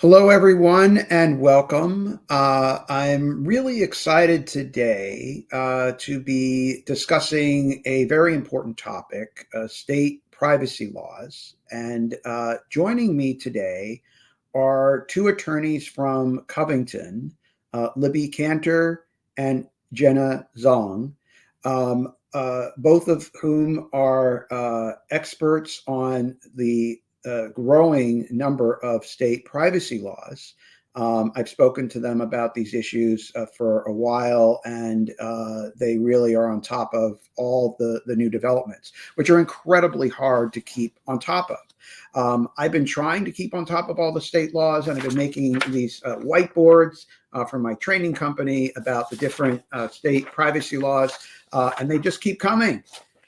Hello, everyone, and welcome. I'm really excited today to be discussing a very important topic, state privacy laws. And joining me today are two attorneys from Covington, Libbie Canter and Jenna Zhang, both of whom are experts on the growing number of state privacy laws. I've spoken to them about these issues for a while, and they really are on top of all the new developments, which are incredibly hard to keep on top of. I've been trying to keep on top of all the state laws, and I've been making these whiteboards for my training company about the different state privacy laws, and they just keep coming.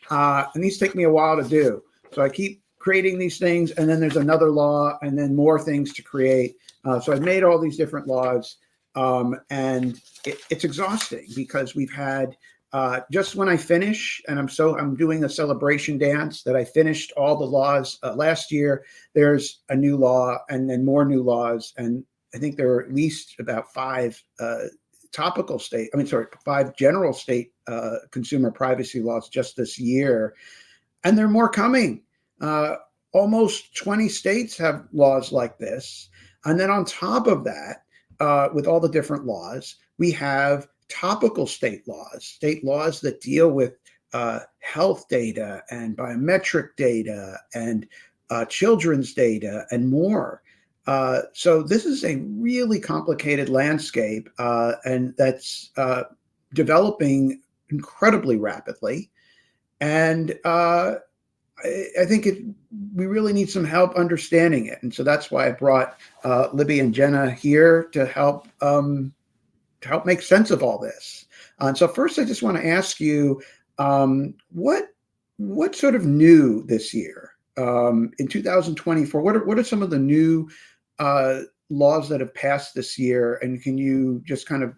And these take me a while to do. So I keep creating these things, and then there's another law, and then more things to create. So I've made all these different laws, and it's exhausting because we've had just when I finish, and I'm doing a celebration dance that I finished all the laws last year. There's a new law, and then more new laws, and I think there are at least about five general state consumer privacy laws just this year, and there are more coming. Almost 20 states have laws like this. And then on top of that, with all the different laws, we have topical state laws that deal with health data and biometric data and children's data and more. So this is a really complicated landscape, and that's developing incredibly rapidly. And I think we really need some help understanding it, and so that's why I brought Libbie and Jenna here to help make sense of all this. And so first, I just want to ask you, what sort of new this year in 2024? What are some of the new laws that have passed this year, and can you just kind of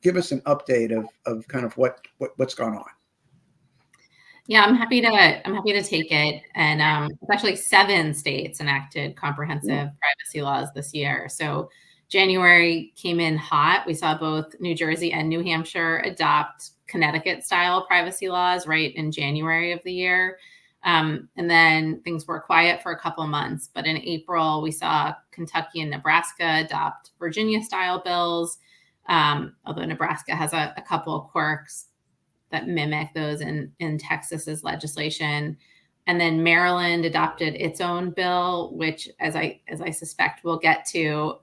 give us an update of kind of what's gone on? Yeah, I'm happy to take it. And actually 7 states enacted comprehensive privacy laws this year. So January came in hot. We saw both New Jersey and New Hampshire adopt Connecticut-style privacy laws right in January of the year. And then things were quiet for a couple of months. But in April, we saw Kentucky and Nebraska adopt Virginia-style bills, although Nebraska has a couple of quirks that mimic those in Texas's legislation. And then Maryland adopted its own bill, which, as I suspect we'll get to,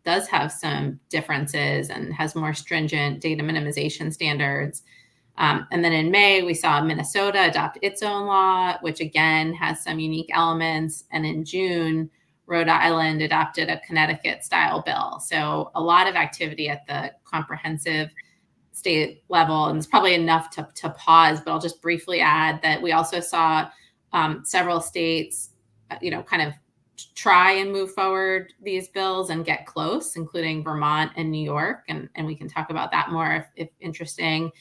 does have some differences and has more stringent data minimization standards. And then in May, we saw Minnesota adopt its own law, which again has some unique elements. And in June, Rhode Island adopted a Connecticut-style bill. So a lot of activity at the comprehensive state level, and it's probably enough to pause, but I'll just briefly add that we also saw several states, kind of try and move forward these bills and get close, including Vermont and New York, and we can talk about that more if interesting.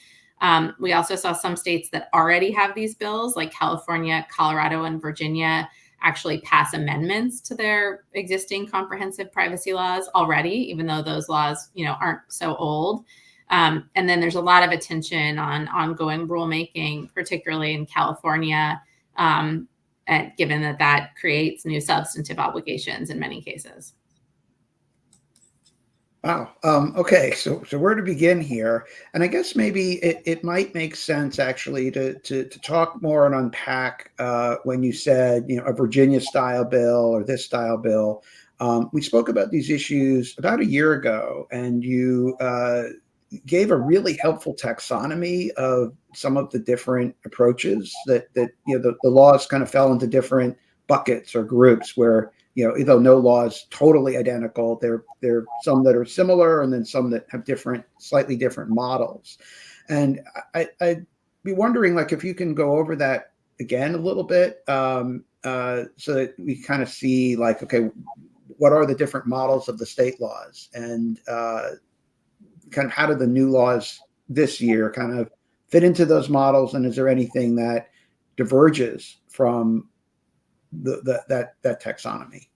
We also saw some states that already have these bills, like California, Colorado, and Virginia, actually pass amendments to their existing comprehensive privacy laws already, even though those laws, aren't so old. And then there's a lot of attention on ongoing rulemaking, particularly in California, and given that creates new substantive obligations in many cases. Wow. Okay. So where to begin here? And I guess maybe it might make sense actually to talk more and unpack when you said, a Virginia style bill or this style bill. We spoke about these issues about a year ago, and you gave a really helpful taxonomy of some of the different approaches that the laws kind of fell into different buckets or groups where, though no law is totally identical, there are some that are similar and then some that have slightly different models. And I'd be wondering, if you can go over that again a little bit, so that we kind of see, okay, what are the different models of the state laws, and kind of how do the new laws this year kind of fit into those models, and is there anything that diverges from that taxonomy?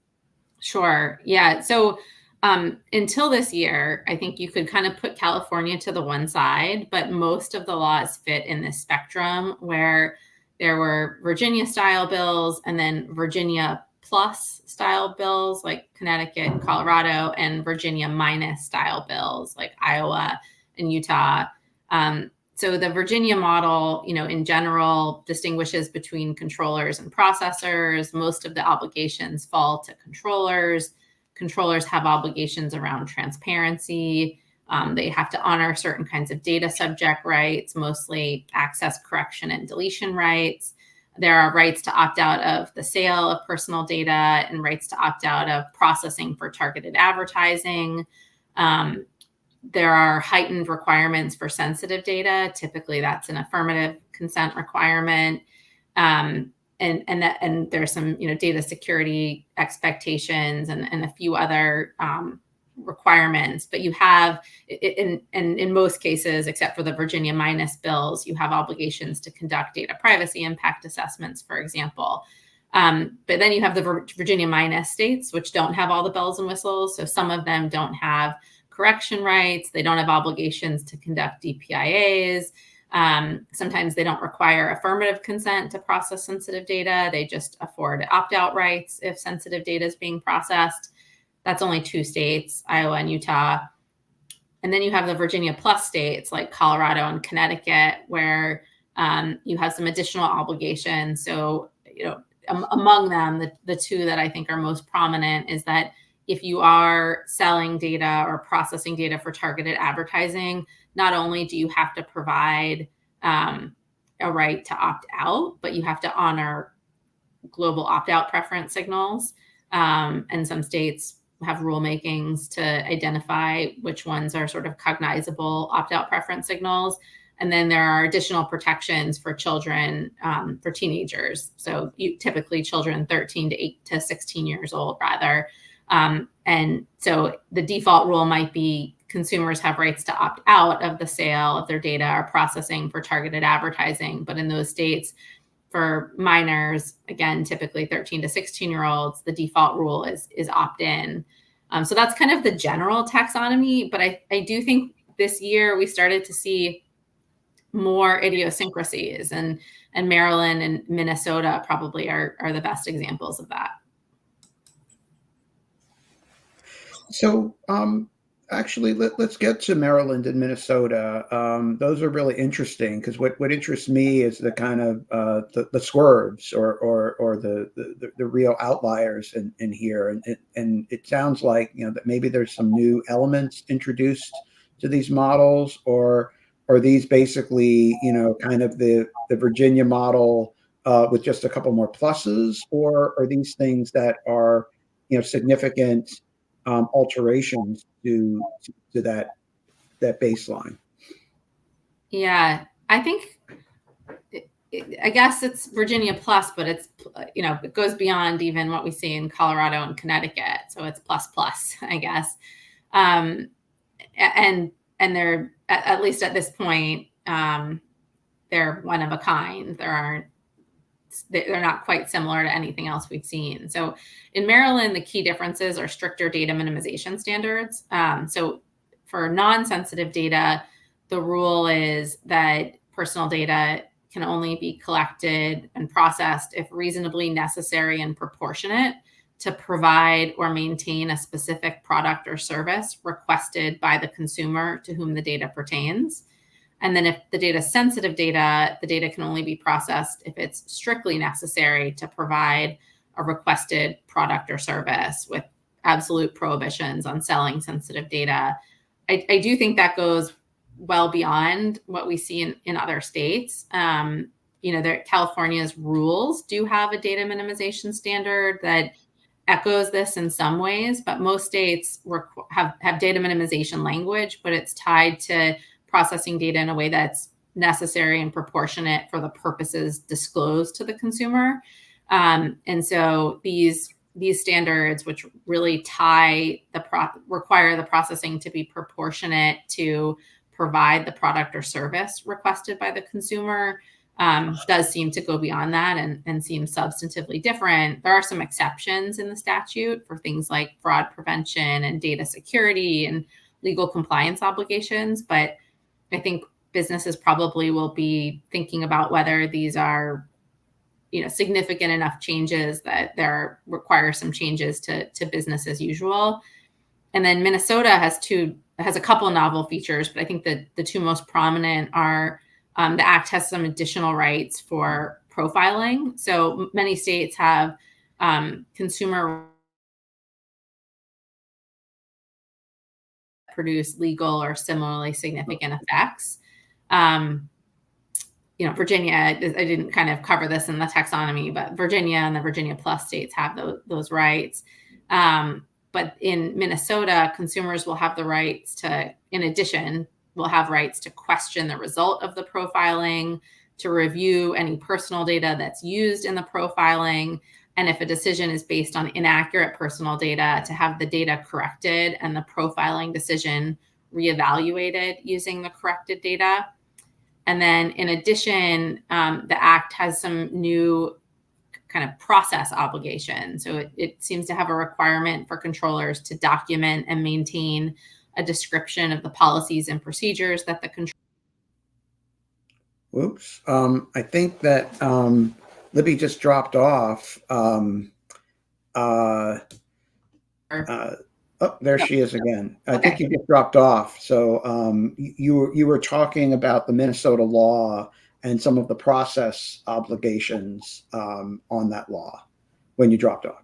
Sure. Yeah. So Until this year, I think you could kind of put California to the one side, but most of the laws fit in this spectrum where there were Virginia style bills and then Virginia plus style bills like Connecticut and Colorado, and Virginia minus style bills like Iowa and Utah. So the Virginia model, in general, distinguishes between controllers and processors. Most of the obligations fall to controllers. Controllers have obligations around transparency. They have to honor certain kinds of data subject rights, mostly access, correction, and deletion rights. There are rights to opt out of the sale of personal data and rights to opt out of processing for targeted advertising. There are heightened requirements for sensitive data. Typically, that's an affirmative consent requirement. And there's some, data security expectations and a few other requirements. But you have, in most cases, except for the Virginia minus bills, you have obligations to conduct data privacy impact assessments, for example. But then you have the Virginia minus states, which don't have all the bells and whistles. So some of them don't have correction rights. They don't have obligations to conduct DPIAs. Sometimes they don't require affirmative consent to process sensitive data. They just afford opt-out rights if sensitive data is being processed. That's only 2 states, Iowa and Utah. And then you have the Virginia plus states like Colorado and Connecticut, where you have some additional obligations. So, among them, the 2 that I think are most prominent is that if you are selling data or processing data for targeted advertising, not only do you have to provide a right to opt out, but you have to honor global opt-out preference signals. And some states have rulemakings to identify which ones are sort of cognizable opt-out preference signals. And then there are additional protections for children, for teenagers. So typically children 13 to 16 years old, rather. And so the default rule might be consumers have rights to opt out of the sale of their data or processing for targeted advertising. But in those states, for minors, again, typically 13 to 16-year-olds, the default rule is opt-in. So that's kind of the general taxonomy. But I do think this year we started to see more idiosyncrasies, and Maryland and Minnesota probably are the best examples of that. So, actually, let's get to Maryland and Minnesota. Those are really interesting because what interests me is the kind of the swerves or the real outliers in here, and it sounds like that maybe there's some new elements introduced to these models, or are these basically kind of the Virginia model with just a couple more pluses, or are these things that are significant alterations to that baseline? Yeah, I think, I guess it's Virginia plus, but it's, it goes beyond even what we see in Colorado and Connecticut. So it's plus, I guess. And they're, at least at this point, they're one of a kind. They're not quite similar to anything else we've seen. So in Maryland, the key differences are stricter data minimization standards. So for non-sensitive data, the rule is that personal data can only be collected and processed if reasonably necessary and proportionate to provide or maintain a specific product or service requested by the consumer to whom the data pertains. And then if the data is sensitive data, the data can only be processed if it's strictly necessary to provide a requested product or service, with absolute prohibitions on selling sensitive data. I do think that goes well beyond what we see in other states. California's rules do have a data minimization standard that echoes this in some ways, but most states have data minimization language, but it's tied to processing data in a way that's necessary and proportionate for the purposes disclosed to the consumer. And so these standards, which really require the processing to be proportionate to provide the product or service requested by the consumer, does seem to go beyond that and seem substantively different. There are some exceptions in the statute for things like fraud prevention and data security and legal compliance obligations, but I think businesses probably will be thinking about whether these are, significant enough changes that there require some changes to business as usual. And then Minnesota has a couple novel features, but I think that the two most prominent are the act has some additional rights for profiling. So many states have consumer produce legal or similarly significant effects. Virginia, I didn't kind of cover this in the taxonomy, but Virginia and the Virginia Plus states have those rights. But in Minnesota, consumers will have the rights to, in addition, will have rights to question the result of the profiling, to review any personal data that's used in the profiling, and if a decision is based on inaccurate personal data, to have the data corrected and the profiling decision reevaluated using the corrected data. And then in addition, the Act has some new kind of process obligation. So it seems to have a requirement for controllers to document and maintain a description of the policies and procedures that the controller. Whoops. I think that Libbie just dropped off. Oh, there she is again. I think you just dropped off. So you were talking about the Minnesota law and some of the process obligations on that law when you dropped off.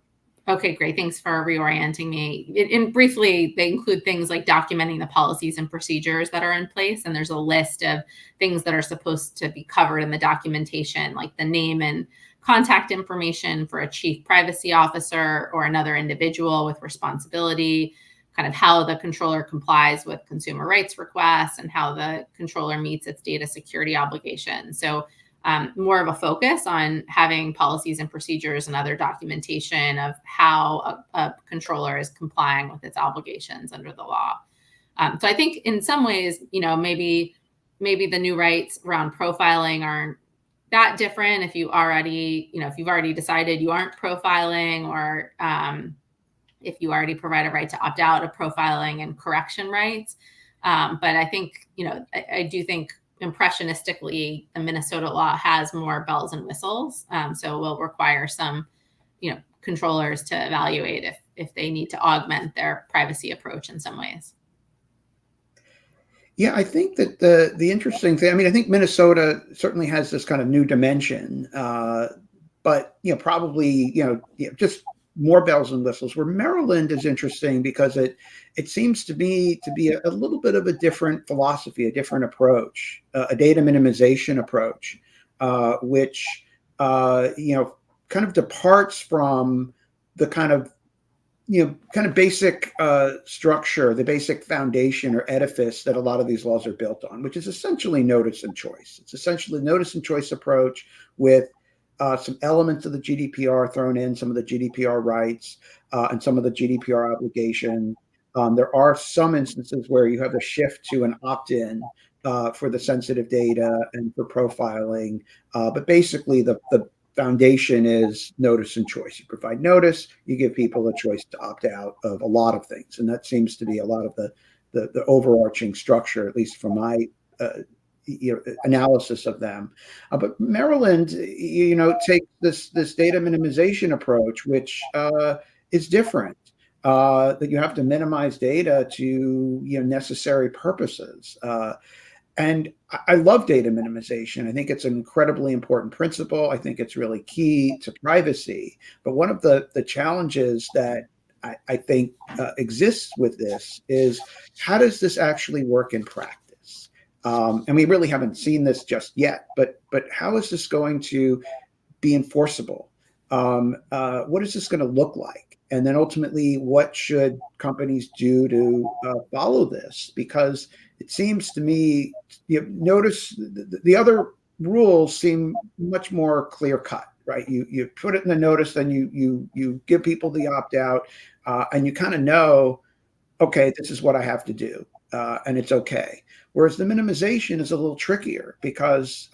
Okay, great. Thanks for reorienting me. And briefly, they include things like documenting the policies and procedures that are in place. And there's a list of things that are supposed to be covered in the documentation, like the name and contact information for a chief privacy officer or another individual with responsibility, kind of how the controller complies with consumer rights requests and how the controller meets its data security obligations. So more of a focus on having policies and procedures and other documentation of how a controller is complying with its obligations under the law. So I think in some ways, maybe the new rights around profiling aren't that different if you've already decided you aren't profiling, or if you already provide a right to opt out of profiling and correction rights. But I think, I do think impressionistically, the Minnesota law has more bells and whistles. So we'll require some, controllers to evaluate if they need to augment their privacy approach in some ways. Yeah, I think that the interesting thing, I think Minnesota certainly has this kind of new dimension, but probably just more bells and whistles. Where Maryland is interesting because it seems to me to be a little bit of a different philosophy, a different approach, a data minimization approach, which kind of departs from the kind of basic structure, the basic foundation or edifice that a lot of these laws are built on, which is essentially notice and choice. It's essentially notice and choice approach with some elements of the GDPR thrown in, some of the GDPR rights, and some of the GDPR obligation. There are some instances where you have a shift to an opt-in for the sensitive data and for profiling. But basically, the foundation is notice and choice. You provide notice, you give people a choice to opt out of a lot of things. And that seems to be a lot of the overarching structure, at least from my analysis of them. But Maryland, takes this data minimization approach, which is different. That you have to minimize data to necessary purposes. And I love data minimization. I think it's an incredibly important principle. I think it's really key to privacy. But one of the challenges that I think exists with this is, how does this actually work in practice? And we really haven't seen this just yet, but how is this going to be enforceable? What is this going to look like? And then ultimately, what should companies do to follow this? Because it seems to me, notice the other rules seem much more clear cut, right? You put it in the notice, then you give people the opt out, and you kind of know, okay, this is what I have to do, and it's okay. Whereas the minimization is a little trickier because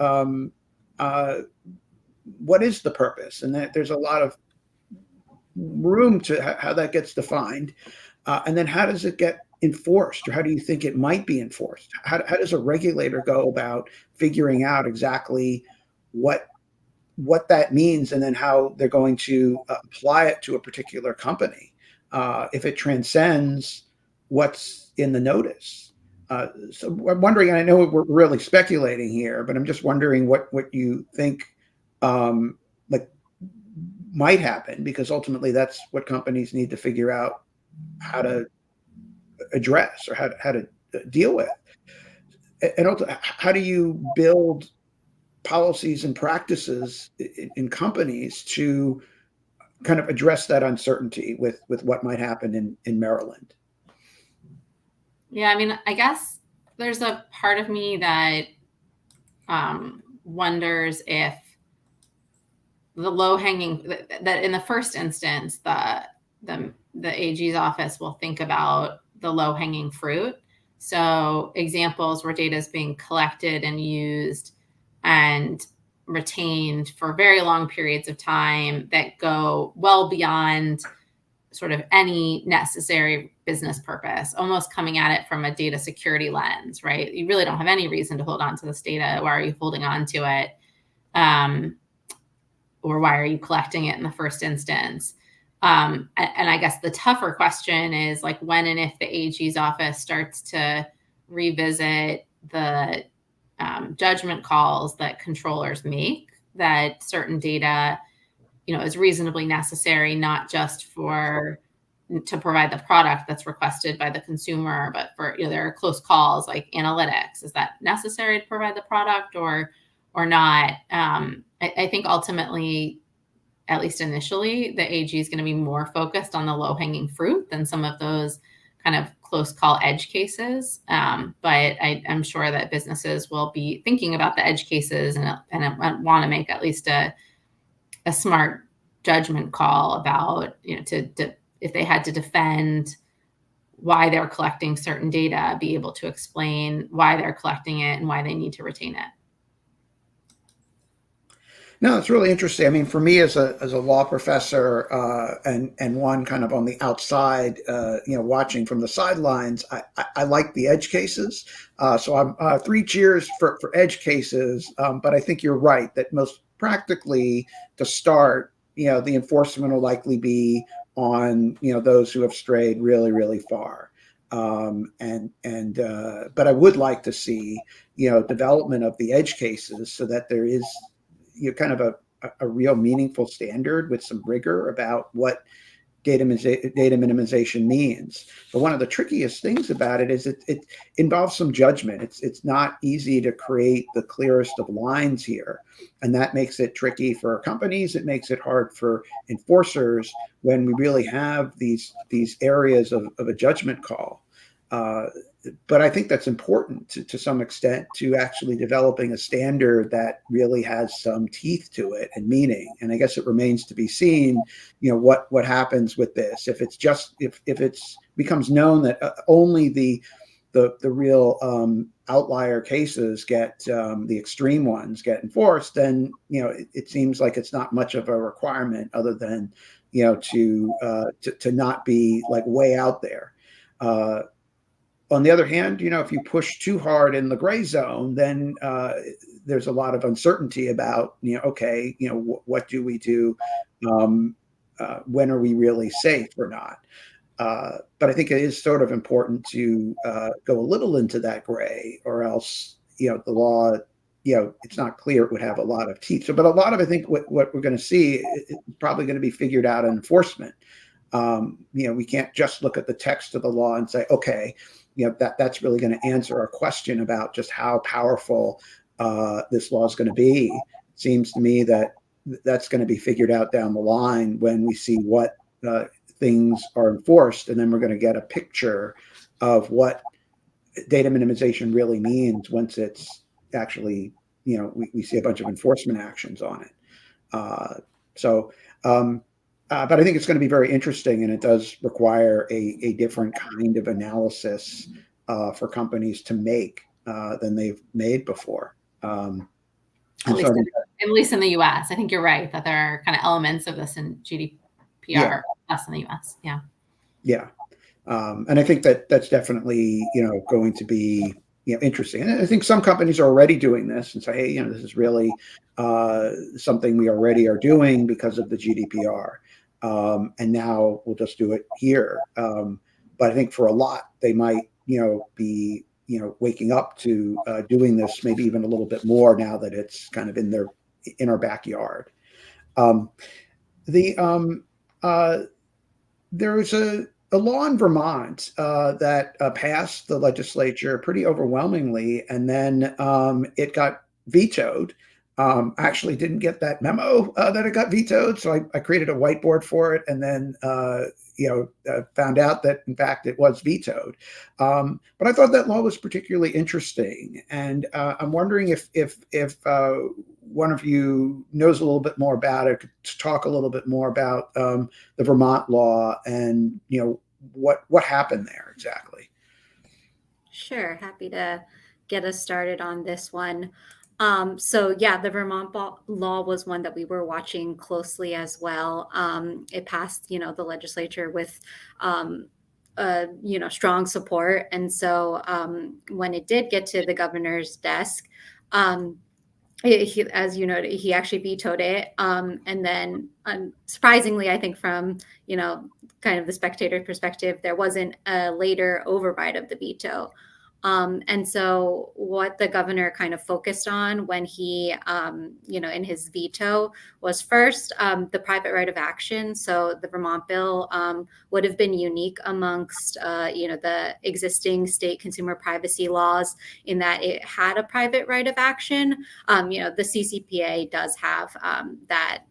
what is the purpose? And that there's a lot of room to how that gets defined. And then how does it get enforced, or how do you think it might be enforced? How does a regulator go about figuring out exactly what that means, and then how they're going to apply it to a particular company if it transcends what's in the notice? So I'm wondering, and I know we're really speculating here, but I'm just wondering what you think like might happen, because ultimately that's what companies need to figure out how to address, or how to deal with. And also, how do you build policies and practices in companies to kind of address that uncertainty with what might happen in Maryland? Yeah, I mean, I guess there's a part of me that wonders if the low hanging, that in the first instance, the AG's office will think about the low hanging fruit. So examples where data is being collected and used and retained for very long periods of time that go well beyond sort of any necessary business purpose, almost coming at it from a data security lens, right? You really don't have any reason to hold on to this data. Why are you holding on to it? Or why are you collecting it in the first instance? And I guess the tougher question is like when and if the AG's office starts to revisit the judgment calls that controllers make, that certain data, is reasonably necessary, not just to provide the product that's requested by the consumer, but for, there are close calls like analytics. Is that necessary to provide the product or not? I think ultimately, at least initially, the AG is going to be more focused on the low hanging fruit than some of those kind of close call edge cases. But I'm sure that businesses will be thinking about the edge cases and want to make at least a smart judgment call about, if they had to defend why they're collecting certain data, be able to explain why they're collecting it and why they need to retain it. No, it's really interesting. I mean, for me as a law professor, and one kind of on the outside, watching from the sidelines, I like the edge cases. So I'm 3 cheers for edge cases. But I think you're right that most practically to start, the enforcement will likely be on those who have strayed really, really far. But I would like to see development of the edge cases so that there is kind of a real meaningful standard with some rigor about what data minimization means. But one of the trickiest things about it is it involves some judgment. It's not easy to create the clearest of lines here, and that makes it tricky for companies. It makes it hard for enforcers when we really have these areas of a judgment call. But I think that's important to some extent, to actually developing a standard that really has some teeth to it and meaning. And I guess it remains to be seen, what happens with this. If it's becomes known that only the real outlier cases get the extreme ones get enforced, then it seems like it's not much of a requirement other than to not be like way out there. On the other hand, if you push too hard in the gray zone, then there's a lot of uncertainty about, okay, what do we do? When are we really safe or not? But I think it is sort of important to go a little into that gray, or else, the law, it's not clear it would have a lot of teeth. So, but a lot of, I think what we're going to see is probably going to be figured out in enforcement. We can't just look at the text of the law and say, okay, that's really going to answer our question about just how powerful this law is going to be. It seems to me that that's going to be figured out down the line when we see what things are enforced, and then we're going to get a picture of what data minimization really means once it's actually, we see a bunch of enforcement actions on it. But I think it's going to be very interesting, and it does require a different kind of analysis for companies to make than they've made before. At least at least in the US. I think you're right that there are kind of elements of this in Yeah, GDPR, less in the US. Yeah. yeah. And I think that that's definitely, going to be, interesting. And I think some companies are already doing this and say, hey, this is really something we already are doing because of the GDPR. And now we'll just do it here. But I think for a lot, they might, be, waking up to doing this maybe even a little bit more now that it's kind of in our backyard. Um, the uh, there was a law in Vermont that passed the legislature pretty overwhelmingly, and then it got vetoed. I actually didn't get that memo that it got vetoed, so I created a whiteboard for it, and then found out that in fact it was vetoed. But I thought that law was particularly interesting, and I'm wondering if one of you knows a little bit more about it, could talk a little bit more about the Vermont law and what happened there exactly. Sure, happy to get us started on this one. So yeah, the Vermont law was one that we were watching closely as well. It passed, the legislature with, strong support, and so when it did get to the governor's desk, um, as you noted, he actually vetoed it. And then, surprisingly, I think from kind of the spectator perspective, there wasn't a later override of the veto. And so, what the governor kind of focused on when he, in his veto, was first the private right of action. So, the Vermont bill would have been unique amongst, the existing state consumer privacy laws in that it had a private right of action. The CCPA does have that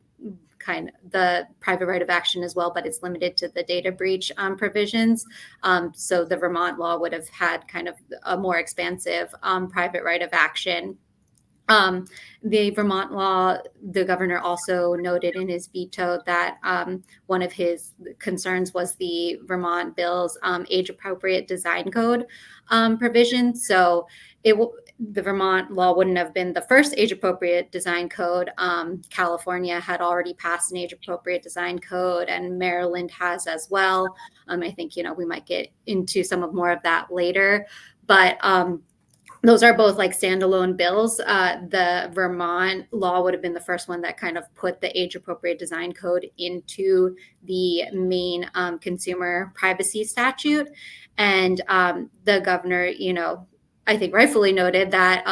kind of the private right of action as well, but it's limited to the data breach provisions. So the Vermont law would have had kind of a more expansive private right of action. The Vermont law, the governor also noted in his veto that one of his concerns was the Vermont bill's age appropriate design code provision. So the Vermont law wouldn't have been the first age appropriate design code. California had already passed an age appropriate design code, and Maryland has as well. I think, we might get into some of more of that later, but those are both like standalone bills. The Vermont law would have been the first one that kind of put the age appropriate design code into the main consumer privacy statute. And the governor, I think rightfully noted that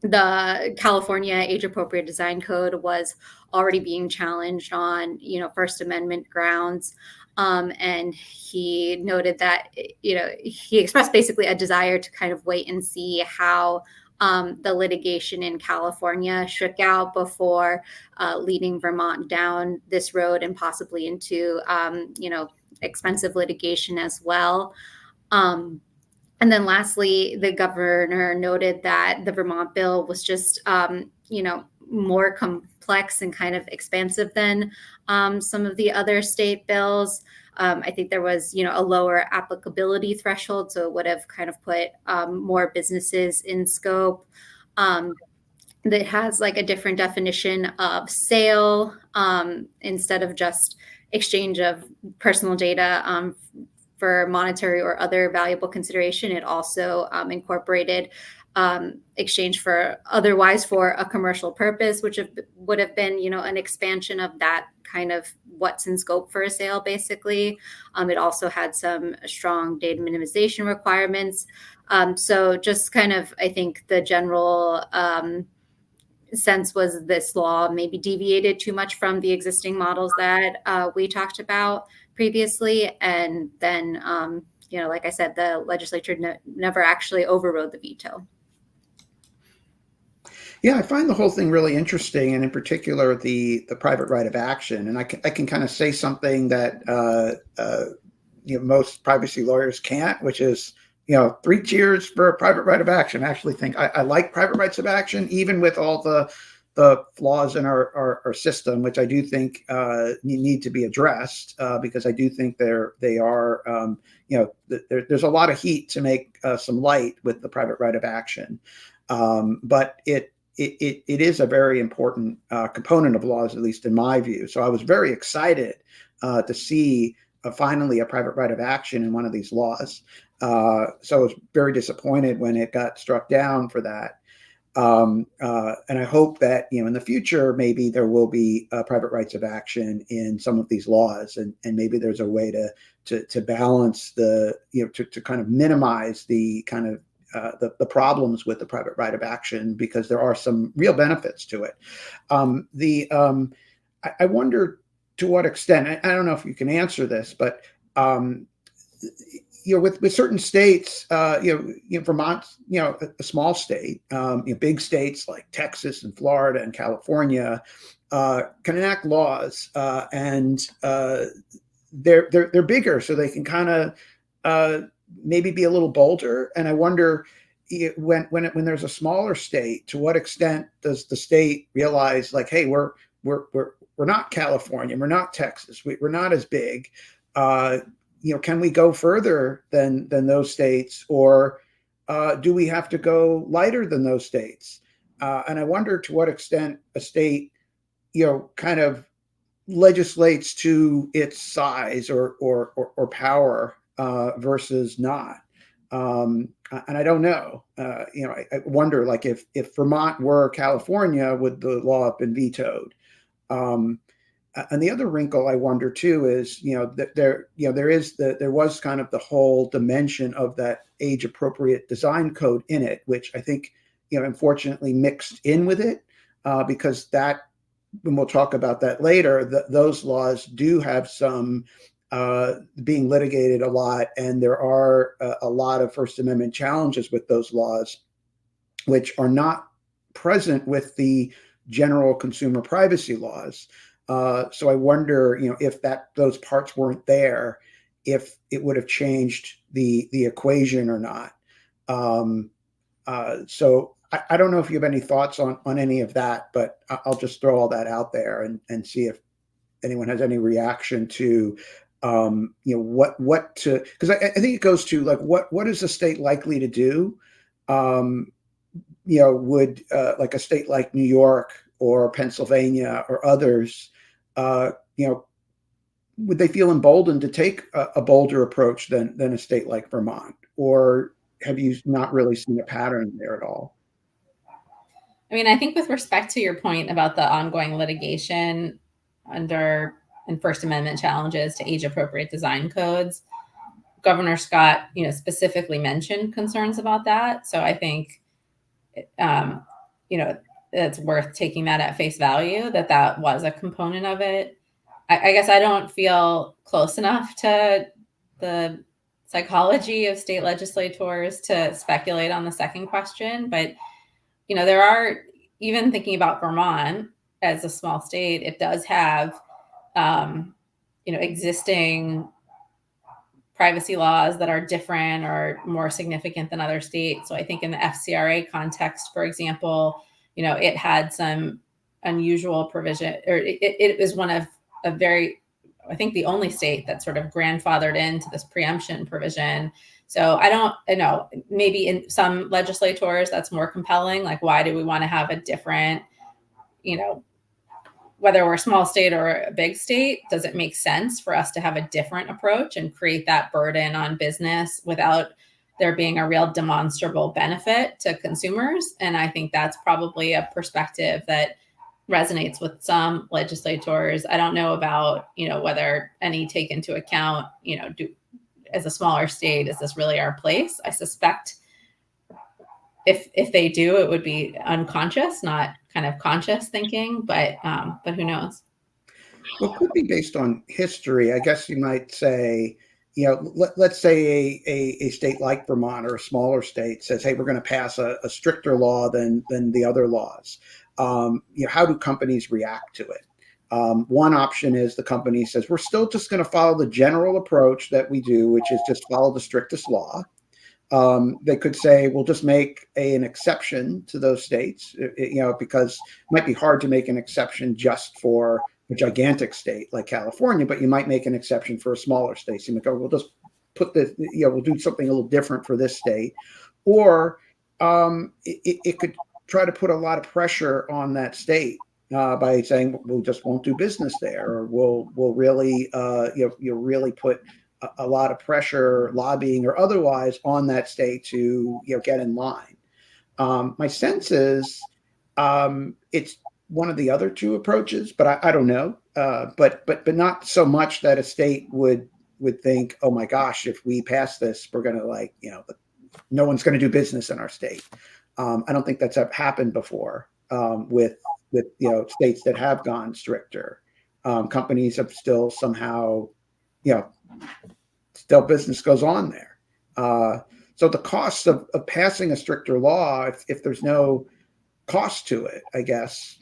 the California age appropriate design code was already being challenged on, First Amendment grounds. And he noted that, he expressed basically a desire to kind of wait and see how the litigation in California shook out before leading Vermont down this road and possibly into, expensive litigation as well. And then lastly, the governor noted that the Vermont bill was just, more complex and kind of expansive than some of the other state bills. I think there was, a lower applicability threshold, so it would have kind of put more businesses in scope. That has like a different definition of sale instead of just exchange of personal data for monetary or other valuable consideration. It also incorporated exchange for otherwise for a commercial purpose, which would have been, an expansion of that kind of what's in scope for a sale, basically. It also had some strong data minimization requirements. So just kind of, I think the general sense was this law maybe deviated too much from the existing models that we talked about previously. And then, like I said, the legislature never actually overrode the veto. Yeah, I find the whole thing really interesting, and in particular the private right of action. And I can kind of say something that most privacy lawyers can't, which is 3 cheers for a private right of action. I actually think I like private rights of action, even with all the flaws in our system, which I do think need to be addressed because I do think they are there's a lot of heat to make some light with the private right of action, but it it is a very important component of laws, at least in my view. So I was very excited to see finally a private right of action in one of these laws. So I was very disappointed when it got struck down for that. And I hope that, in the future, maybe there will be private rights of action in some of these laws, and maybe there's a way to balance to kind of minimize the kind of the problems with the private right of action, because there are some real benefits to it. I wonder to what extent, I don't know if you can answer this, but with certain states, Vermont's, a small state, big states like Texas and Florida and California can enact laws, and they're bigger, so they can kind of maybe be a little bolder. And I wonder, when there's a smaller state, to what extent does the state realize, like, hey, we're not California, we're not Texas, we're not as big. Can we go further than those states, or do we have to go lighter than those states? And I wonder to what extent a state, kind of legislates to its size or power versus not. And I don't know. I wonder, like, if Vermont were California, would the law have been vetoed? And the other wrinkle I wonder too is, that there was kind of the whole dimension of that age appropriate design code in it, which I think, unfortunately mixed in with it, because that, and we'll talk about that later, those laws do have some being litigated a lot, and there are a lot of First Amendment challenges with those laws, which are not present with the general consumer privacy laws. So I wonder, if those parts weren't there, if it would have changed the equation or not. So I don't know if you have any thoughts on any of that, but I'll just throw all that out there and see if anyone has any reaction to, what to, because I think it goes to, like, what is the state likely to do? Would like a state like New York or Pennsylvania or others, would they feel emboldened to take a bolder approach than a state like Vermont? Or have you not really seen a pattern there at all? I mean, I think with respect to your point about the ongoing litigation and First Amendment challenges to age appropriate design codes, Governor Scott, specifically mentioned concerns about that. So I think, it's worth taking that at face value, that was a component of it. I guess I don't feel close enough to the psychology of state legislators to speculate on the second question, but there are, even thinking about Vermont as a small state, it does have, existing privacy laws that are different or more significant than other states. So I think in the FCRA context, for example, it had some unusual provision, or it was one of I think the only state that sort of grandfathered into this preemption provision. So I don't know, maybe in some legislators that's more compelling. Like, why do we want to have a different, whether we're a small state or a big state, does it make sense for us to have a different approach and create that burden on business without there being a real demonstrable benefit to consumers? And I think that's probably a perspective that resonates with some legislators. I don't know about, whether any take into account, as a smaller state, is this really our place? I suspect if they do, it would be unconscious, not kind of conscious thinking, but who knows? Well, it could be based on history. I guess you might say, let's say a state like Vermont or a smaller state says, hey, we're going to pass a stricter law than the other laws. How do companies react to it? One option is the company says, we're still just going to follow the general approach that we do, which is just follow the strictest law. They could say, we'll just make an exception to those states, because it might be hard to make an exception just for a gigantic state like California, but you might make an exception for a smaller state. So you might go, we'll just put we'll do something a little different for this state. Or it could try to put a lot of pressure on that state by saying we'll just won't do business there, or we'll really you'll really put a lot of pressure, lobbying or otherwise, on that state to get in line. My sense is it's one of the other two approaches, but I don't know. But not so much that a state would think, oh my gosh, if we pass this, we're going to no one's going to do business in our state. I don't think that's happened before with states that have gone stricter. Companies have still somehow, still business goes on there. So the cost of passing a stricter law, if there's no cost to it, I guess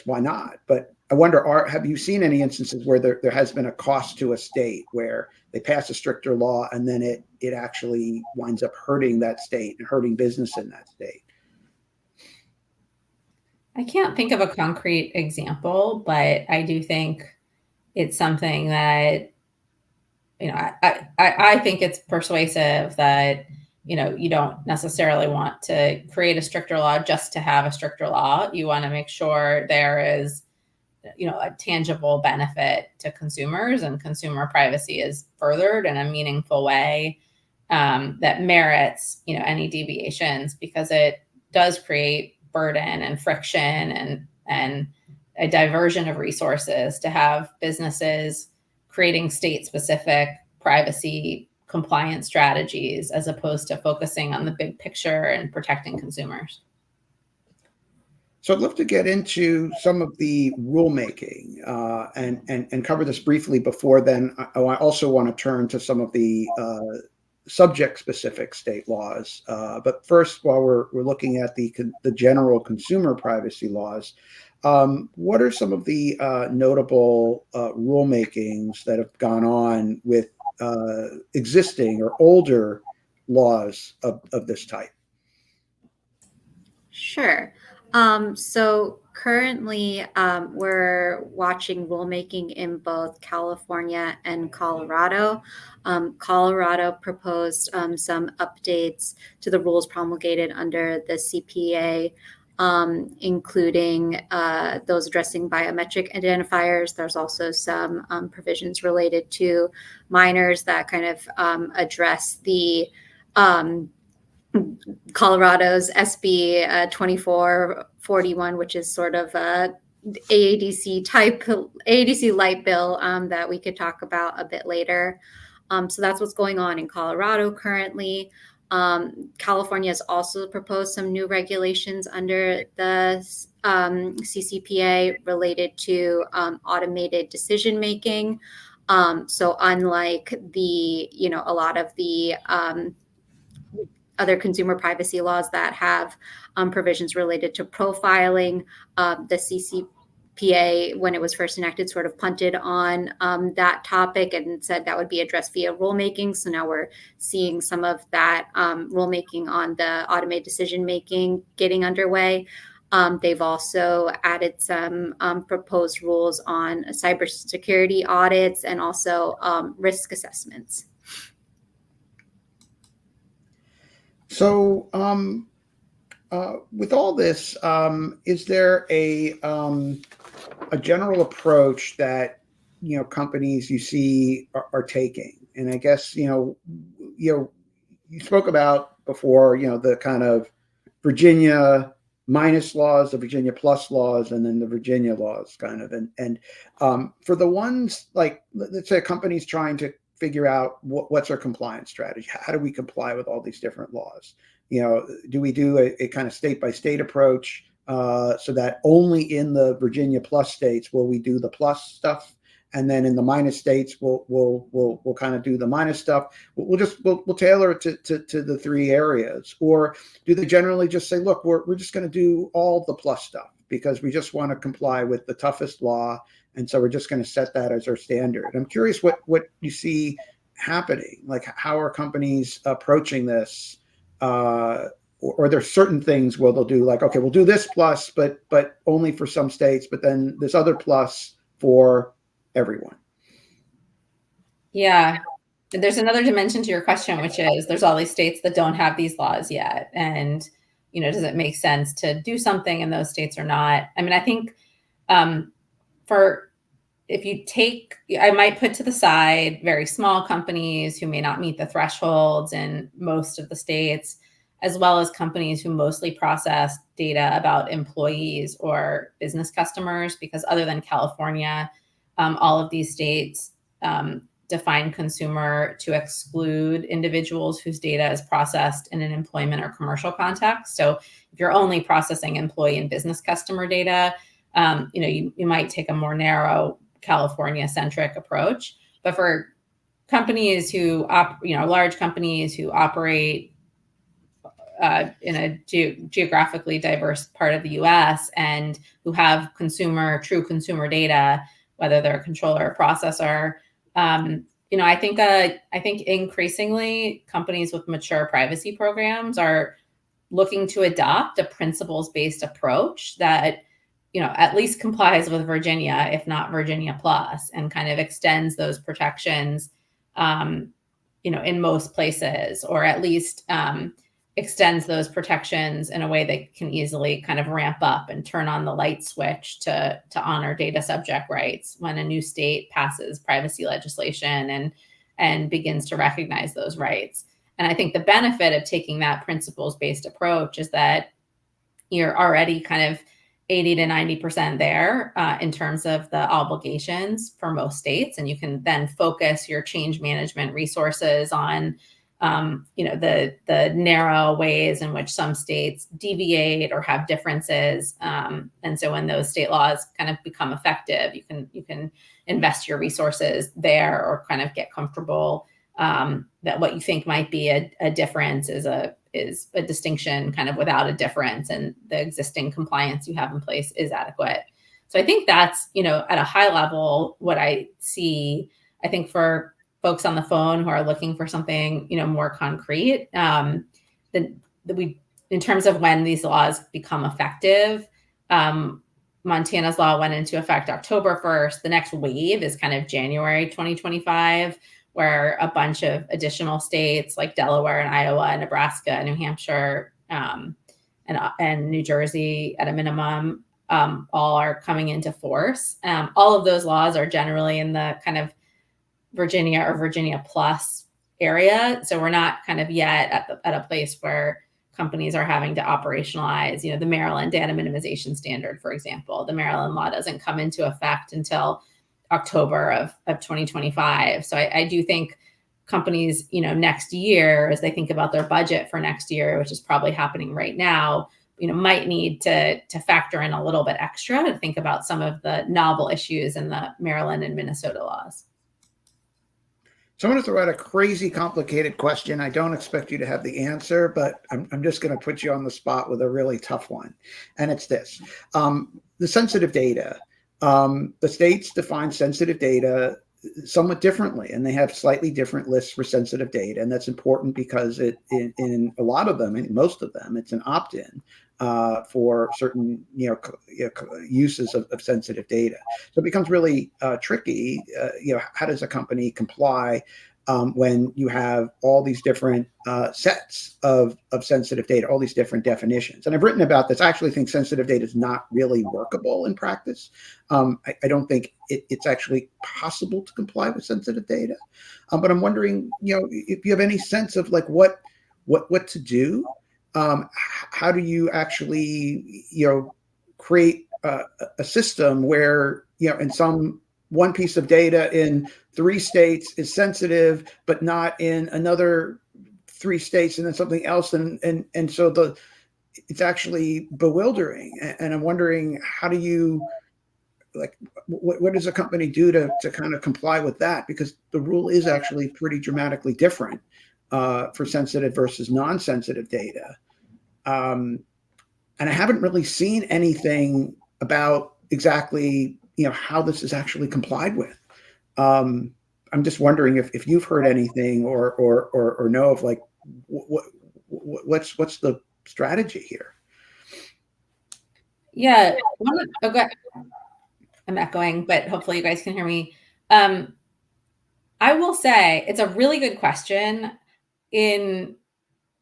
why not? But I wonder, have you seen any instances where there has been a cost to a state where they pass a stricter law and then it actually winds up hurting that state and hurting business in that state? I can't think of a concrete example, but I do think it's something that, I think it's persuasive that, you don't necessarily want to create a stricter law just to have a stricter law. You want to make sure there is, a tangible benefit to consumers, and consumer privacy is furthered in a meaningful way that merits, any deviations, because it does create burden and friction and a diversion of resources to have businesses creating state-specific privacy compliance strategies as opposed to focusing on the big picture and protecting consumers. So I'd love to get into some of the rulemaking and cover this briefly. Before then, I also want to turn to some of the subject-specific state laws. But first, while we're looking at the general consumer privacy laws, what are some of the notable rulemakings that have gone on with existing or older laws of this type? Sure. So currently, we're watching rulemaking in both California and Colorado. Colorado proposed some updates to the rules promulgated under the CPA, including those addressing biometric identifiers. There's also some provisions related to minors that kind of address the Colorado's SB 2441, which is sort of a AADC light bill that we could talk about a bit later. So that's what's going on in Colorado currently. California has also proposed some new regulations under the CCPA related to automated decision making. So unlike a lot of the other consumer privacy laws that have provisions related to profiling, the CCPA, when it was first enacted, sort of punted on that topic and said that would be addressed via rulemaking. So now we're seeing some of that rulemaking on the automated decision making getting underway. They've also added some proposed rules on cybersecurity audits and also risk assessments. So, with all this, is there a general approach that companies you see are taking? And I guess you spoke about before the kind of Virginia minus laws, the Virginia plus laws, and then the Virginia laws, kind of. And for the ones like, let's say a company's trying to figure out what's our compliance strategy. How do we comply with all these different laws? Do we do a kind of state by state approach so that only in the Virginia plus states will we do the plus stuff, and then in the minus states we'll kind of do the minus stuff? We'll tailor it to the three areas, or do they generally just say, look, we're just going to do all the plus stuff because we just want to comply with the toughest law, and so we're just going to set that as our standard? I'm curious what you see happening. Like, how are companies approaching this? Or there's certain things where they'll do like, okay, we'll do this plus, but only for some states, but then this other plus for everyone. Yeah. There's another dimension to your question, which is there's all these states that don't have these laws yet. And does it make sense to do something in those states or not? I mean, I think I might put to the side very small companies who may not meet the thresholds in most of the states, as well as companies who mostly process data about employees or business customers, because other than California, all of these states define consumer to exclude individuals whose data is processed in an employment or commercial context. So if you're only processing employee and business customer data, you might take a more narrow California-centric approach. But for companies who, large companies who operate in a geographically diverse part of the U.S. and who have true consumer data, whether they're a controller or processor, I think increasingly companies with mature privacy programs are looking to adopt a principles-based approach that at least complies with Virginia, if not Virginia Plus, and kind of extends those protections, in most places, or at least extends those protections in a way that can easily kind of ramp up and turn on the light switch to honor data subject rights when a new state passes privacy legislation and begins to recognize those rights. And I think the benefit of taking that principles-based approach is that you're already kind of 80 to 90% there in terms of the obligations for most states. And you can then focus your change management resources on the narrow ways in which some states deviate or have differences. And so when those state laws kind of become effective, you can invest your resources there, or kind of get comfortable that what you think might be a difference is a distinction kind of without a difference, and the existing compliance you have in place is adequate. So I think that's, at a high level, what I see. I think for folks on the phone who are looking for something, more concrete, in terms of when these laws become effective, Montana's law went into effect October 1st. The next wave is kind of January 2025, where a bunch of additional states like Delaware and Iowa and Nebraska and New Hampshire and New Jersey at a minimum all are coming into force. All of those laws are generally in the kind of Virginia or Virginia Plus area. So we're not kind of yet at a place where companies are having to operationalize, the Maryland data minimization standard, for example. The Maryland law doesn't come into effect until October of 2025. So I do think companies, next year, as they think about their budget for next year, which is probably happening right now, might need to factor in a little bit extra to think about some of the novel issues in the Maryland and Minnesota laws. So I'm going to throw out a crazy complicated question. I don't expect you to have the answer, but I'm just going to put you on the spot with a really tough one. And it's this. The sensitive data. The states define sensitive data somewhat differently, and they have slightly different lists for sensitive data. And that's important because in a lot of them, in most of them, it's an opt-in for certain uses of sensitive data. So it becomes really tricky. How does a company comply when you have all these different sets of sensitive data, all these different definitions? And I've written about this. I actually think sensitive data is not really workable in practice. I don't think it's actually possible to comply with sensitive data. But I'm wondering, if you have any sense of like what to do. How do you actually, create a system where, in one piece of data in 3 states is sensitive, but not in another 3 states, and then something else, and so it's actually bewildering. And I'm wondering, how do you, like, what does a company do to kind of comply with that? Because the rule is actually pretty dramatically different for sensitive versus non-sensitive data. And I haven't really seen anything about exactly, how this is actually complied with. I'm just wondering if you've heard anything or know of, like, what's the strategy here? Yeah. Okay. I'm echoing, but hopefully you guys can hear me. I will say it's a really good question. In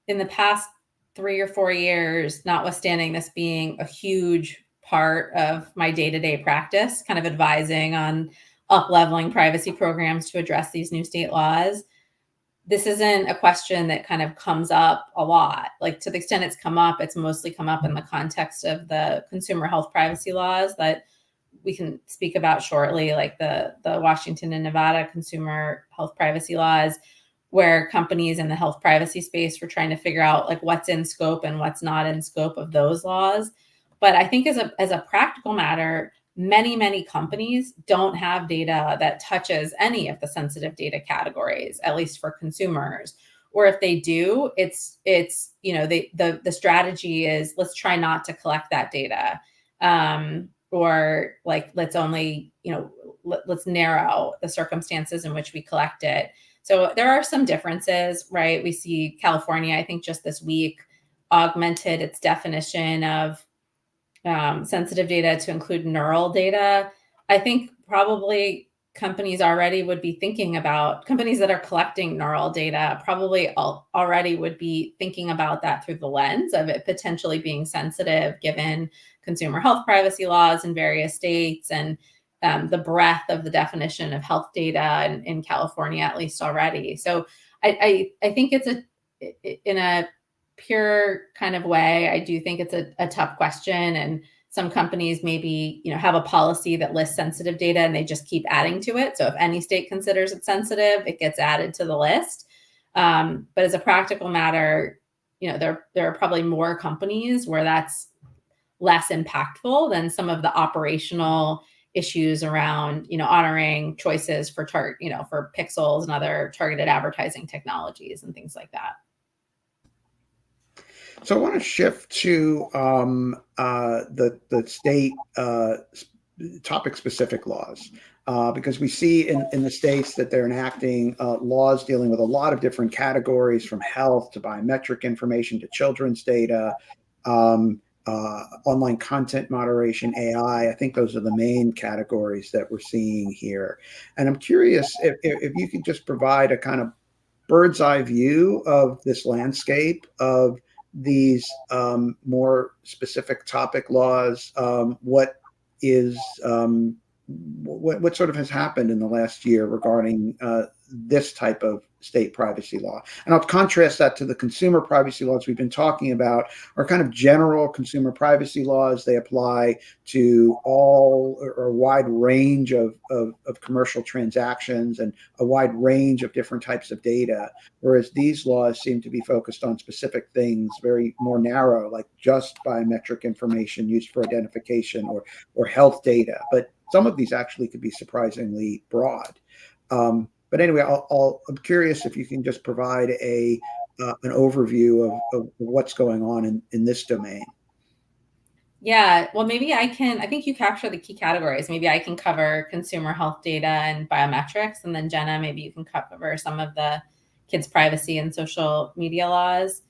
the past 3 or 4 years, notwithstanding this being a huge part of my day-to-day practice, kind of advising on up-leveling privacy programs to address these new state laws, this isn't a question that kind of comes up a lot. Like, to the extent it's come up, it's mostly come up in the context of the consumer health privacy laws that we can speak about shortly, like the Washington and Nevada consumer health privacy laws, where companies in the health privacy space were trying to figure out like what's in scope and what's not in scope of those laws. But I think as a practical matter, many companies don't have data that touches any of the sensitive data categories, at least for consumers. Or if they do, it's the strategy is, let's try not to collect that data, or like let's only let's narrow the circumstances in which we collect it. So there are some differences, right? We see California, I think just this week, augmented its definition of sensitive data to include neural data. I think probably companies already would be thinking about, companies that are collecting neural data probably already would be thinking about that through the lens of it potentially being sensitive, given consumer health privacy laws in various states and the breadth of the definition of health data in California, at least already. So I think it's in a pure kind of way, I do think it's a tough question. And some companies maybe, have a policy that lists sensitive data and they just keep adding to it. So if any state considers it sensitive, it gets added to the list. But as a practical matter, there are probably more companies where that's less impactful than some of the operational issues around, honoring choices for for pixels and other targeted advertising technologies and things like that. So I want to shift to the state topic-specific laws, because we see in the states that they're enacting laws dealing with a lot of different categories, from health to biometric information to children's data, online content moderation, AI. I think those are the main categories that we're seeing here. And I'm curious if you could just provide a kind of bird's eye view of this landscape of these more specific topic laws. What sort of has happened in the last year regarding this type of state privacy law? And I'll contrast that to the consumer privacy laws we've been talking about, are kind of general consumer privacy laws. They apply to all or a wide range of commercial transactions and a wide range of different types of data, whereas these laws seem to be focused on specific things, very more narrow, like just biometric information used for identification or health data. But some of these actually could be surprisingly broad. But anyway, I'm curious if you can just provide an overview of what's going on in this domain. Yeah, well, maybe I think you capture the key categories. Maybe I can cover consumer health data and biometrics, and then Jenna, maybe you can cover some of the kids' privacy and social media laws.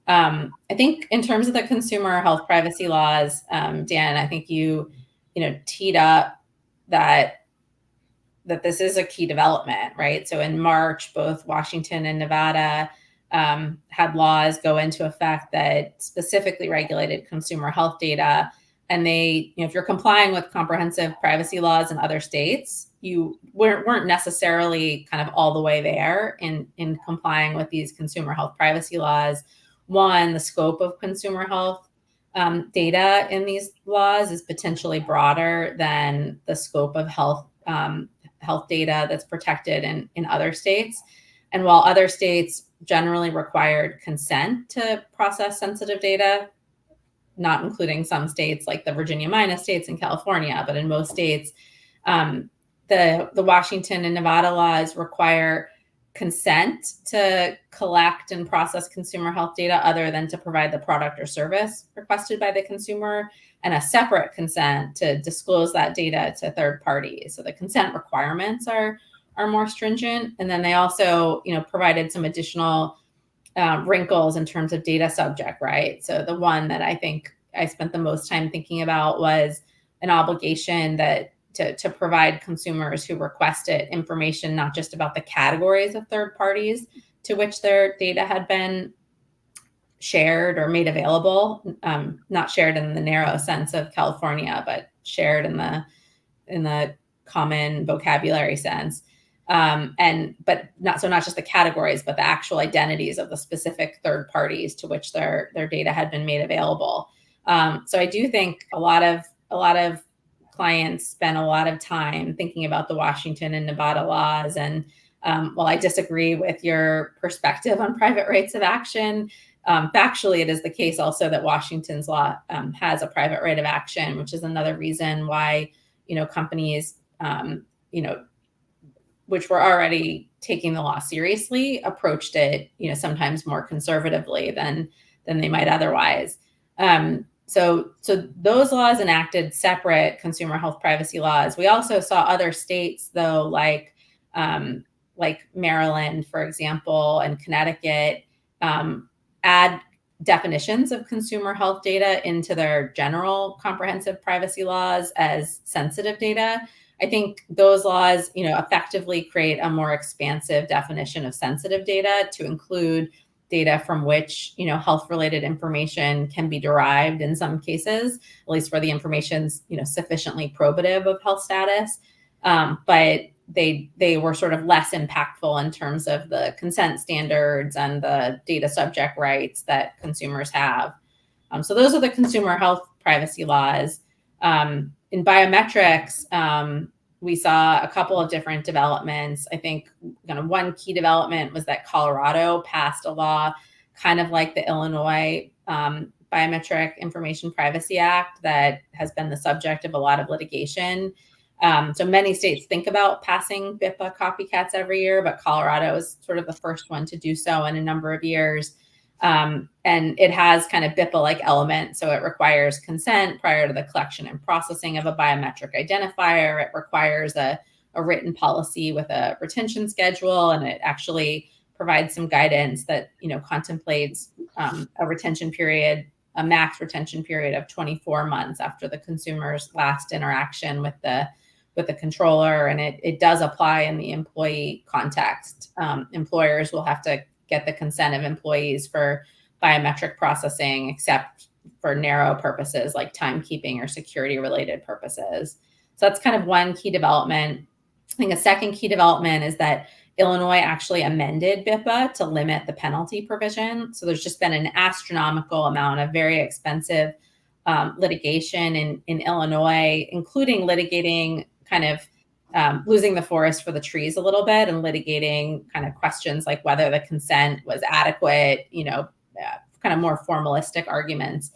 I think in terms of the consumer health privacy laws, Dan, I think you teed up that this is a key development, right? So in March, both Washington and Nevada had laws go into effect that specifically regulated consumer health data. And they, if you're complying with comprehensive privacy laws in other states, you weren't necessarily kind of all the way there in complying with these consumer health privacy laws. One, the scope of consumer health data in these laws is potentially broader than the scope of health data that's protected in other states. And while other states generally required consent to process sensitive data, not including some states like the Virginia Minus states and California, but in most states, the Washington and Nevada laws require consent to collect and process consumer health data other than to provide the product or service requested by the consumer, and a separate consent to disclose that data to third parties. So the consent requirements are more stringent. And then they also, provided some additional wrinkles in terms of data subject, right? So the one that I think I spent the most time thinking about was an obligation that to provide consumers who request it information, not just about the categories of third parties to which their data had been shared or made available, not shared in the narrow sense of California, but shared in the common vocabulary sense. But not just the categories, but the actual identities of the specific third parties to which their data had been made available. So I do think a lot of clients spend a lot of time thinking about the Washington and Nevada laws. And while I disagree with your perspective on private rights of action, factually, it is the case also that Washington's law has a private right of action, which is another reason why, companies, which were already taking the law seriously, approached it, sometimes more conservatively than they might otherwise. So those laws enacted separate consumer health privacy laws. We also saw other states, though, like Maryland, for example, and Connecticut, add definitions of consumer health data into their general comprehensive privacy laws as sensitive data. I think those laws, effectively create a more expansive definition of sensitive data to include data from which, health-related information can be derived in some cases, at least where the information's, sufficiently probative of health status. But they were sort of less impactful in terms of the consent standards and the data subject rights that consumers have. So those are the consumer health privacy laws. In biometrics, we saw a couple of different developments. I think one key development was that Colorado passed a law kind of like the Illinois Biometric Information Privacy Act that has been the subject of a lot of litigation. So many states think about passing BIPA copycats every year, but Colorado is sort of the first one to do so in a number of years. And it has kind of BIPA-like element. So it requires consent prior to the collection and processing of a biometric identifier. It requires a written policy with a retention schedule, and it actually provides some guidance that, contemplates a retention period, a max retention period of 24 months after the consumer's last interaction with the controller. And it does apply in the employee context. Employers will have to get the consent of employees for biometric processing, except for narrow purposes like timekeeping or security related purposes. So that's kind of one key development. I think a second key development is that Illinois actually amended BIPA to limit the penalty provision. So there's just been an astronomical amount of very expensive litigation in Illinois, including litigating kind of losing the forest for the trees a little bit and litigating kind of questions like whether the consent was adequate, kind of more formalistic arguments.